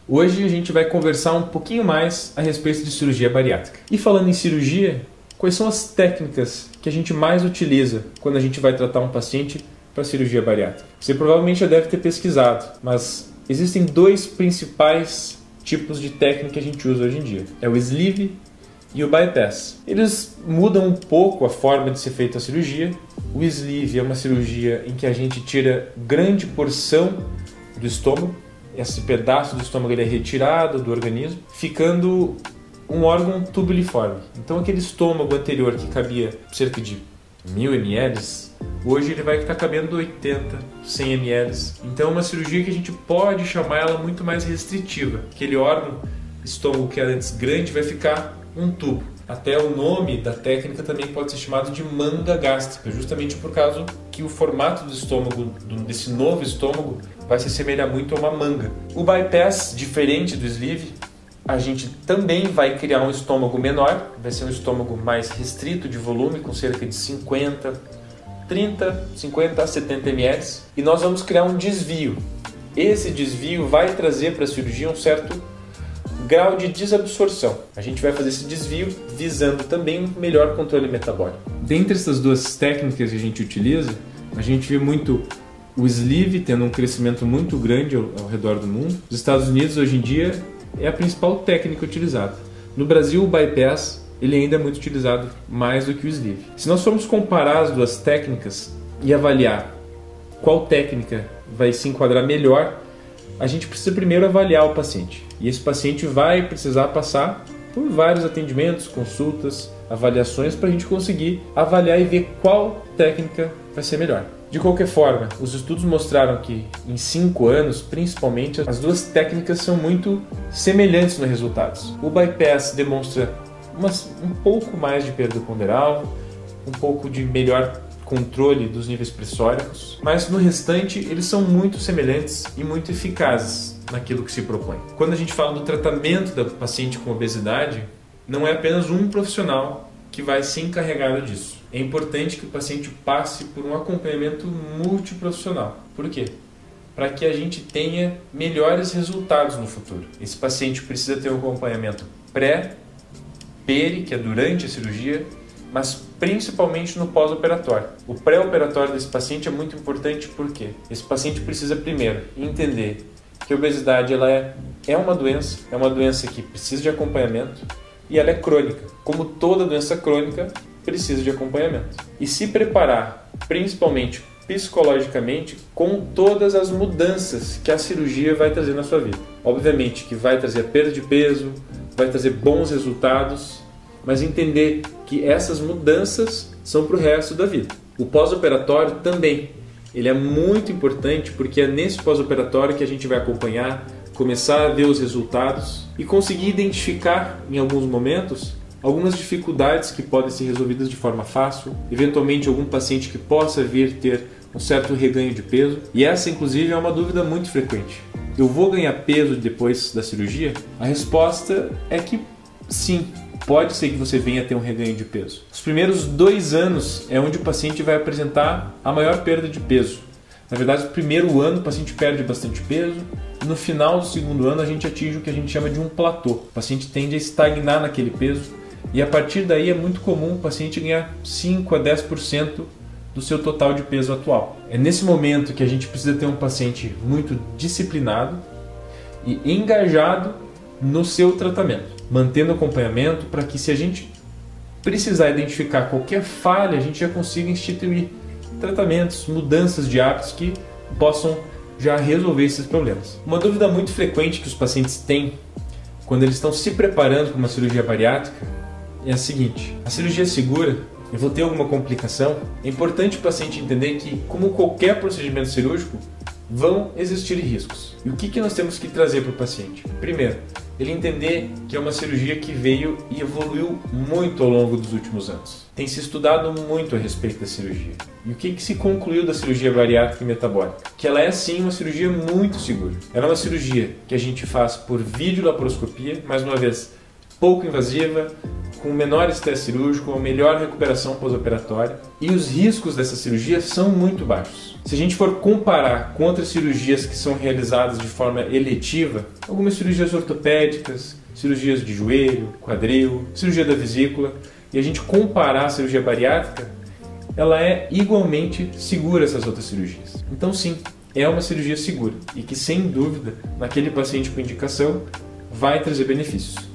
Hoje a gente vai conversar um pouquinho mais a respeito de cirurgia bariátrica. E falando em cirurgia, quais são as técnicas que a gente mais utiliza quando a gente vai tratar um paciente para cirurgia bariátrica? Você provavelmente já deve ter pesquisado, mas existem dois principais tipos de técnica que a gente usa hoje em dia. É o sleeve e o bypass. Eles mudam um pouco a forma de ser feita a cirurgia. O sleeve é uma cirurgia em que a gente tira grande porção do estômago. Esse pedaço do estômago ele é retirado do organismo, ficando um órgão tubuliforme. Então aquele estômago anterior que cabia cerca de 1000 ml, hoje ele vai estar cabendo 80, 100 ml. Então é uma cirurgia que a gente pode chamar ela muito mais restritiva. Aquele órgão, estômago que era antes grande, vai ficar um tubo. Até o nome da técnica também pode ser chamado de manga gástrica, justamente por causa que o formato do estômago, desse novo estômago, vai se assemelhar muito a uma manga. O bypass, diferente do sleeve, a gente também vai criar um estômago menor, vai ser um estômago mais restrito de volume, com cerca de 50 a 70 ml, e nós vamos criar um desvio. Esse desvio vai trazer para a cirurgia um certo grau de desabsorção. A gente vai fazer esse desvio visando também um melhor controle metabólico. Dentre essas duas técnicas que a gente utiliza, a gente vê muito o sleeve tendo um crescimento muito grande ao redor do mundo. Nos Estados Unidos, hoje em dia, é a principal técnica utilizada. No Brasil, o bypass ele ainda é muito utilizado mais do que o sleeve. Se nós formos comparar as duas técnicas e avaliar qual técnica vai se enquadrar melhor, a gente precisa primeiro avaliar o paciente. E esse paciente vai precisar passar por vários atendimentos, consultas, avaliações para a gente conseguir avaliar e ver qual técnica vai ser melhor. De qualquer forma, os estudos mostraram que em 5 anos, principalmente, as duas técnicas são muito semelhantes nos resultados. O bypass demonstra um pouco mais de perda ponderal, um pouco de melhor controle dos níveis pressóricos, mas no restante eles são muito semelhantes e muito eficazes naquilo que se propõe. Quando a gente fala do tratamento do paciente com obesidade, não é apenas um profissional que vai se encarregar disso. É importante que o paciente passe por um acompanhamento multiprofissional. Por quê? Para que a gente tenha melhores resultados no futuro. Esse paciente precisa ter um acompanhamento peri, que é durante a cirurgia, mas principalmente no pós-operatório. O pré-operatório desse paciente é muito importante porque esse paciente precisa primeiro entender que a obesidade ela é uma doença que precisa de acompanhamento e ela é crônica. Como toda doença crônica, precisa de acompanhamento. E se preparar, principalmente psicologicamente, com todas as mudanças que a cirurgia vai trazer na sua vida. Obviamente que vai trazer a perda de peso, vai trazer bons resultados, mas entender que essas mudanças são para o resto da vida. O pós-operatório também, ele é muito importante porque é nesse pós-operatório que a gente vai acompanhar, começar a ver os resultados e conseguir identificar em alguns momentos algumas dificuldades que podem ser resolvidas de forma fácil, eventualmente algum paciente que possa vir ter um certo reganho de peso. E essa inclusive é uma dúvida muito frequente. Eu vou ganhar peso depois da cirurgia? A resposta é que sim. Pode ser que você venha a ter um reganho de peso. Os primeiros 2 anos é onde o paciente vai apresentar a maior perda de peso. Na verdade, no primeiro ano o paciente perde bastante peso. No final do segundo ano a gente atinge o que a gente chama de um platô. O paciente tende a estagnar naquele peso e a partir daí é muito comum o paciente ganhar 5 a 10% do seu total de peso atual. É nesse momento que a gente precisa ter um paciente muito disciplinado e engajado no seu tratamento, mantendo acompanhamento para que, se a gente precisar identificar qualquer falha, a gente já consiga instituir tratamentos, mudanças de hábitos que possam já resolver esses problemas. Uma dúvida muito frequente que os pacientes têm quando eles estão se preparando para uma cirurgia bariátrica é a seguinte: a cirurgia é segura? Eu vou ter alguma complicação? É importante o paciente entender que, como qualquer procedimento cirúrgico, vão existir riscos. E o que nós temos que trazer para o paciente? Primeiro, ele entender que é uma cirurgia que veio e evoluiu muito ao longo dos últimos anos. Tem se estudado muito a respeito da cirurgia. E o que se concluiu da cirurgia bariátrica e metabólica? Que ela é sim uma cirurgia muito segura. Ela é uma cirurgia que a gente faz por videolaparoscopia, mais uma vez, pouco invasiva, com menor estresse cirúrgico, uma melhor recuperação pós-operatória, e os riscos dessa cirurgia são muito baixos. Se a gente for comparar com outras cirurgias que são realizadas de forma eletiva, algumas cirurgias ortopédicas, cirurgias de joelho, quadril, cirurgia da vesícula, e a gente comparar a cirurgia bariátrica, ela é igualmente segura a essas outras cirurgias. Então sim, é uma cirurgia segura e que sem dúvida, naquele paciente com indicação, vai trazer benefícios.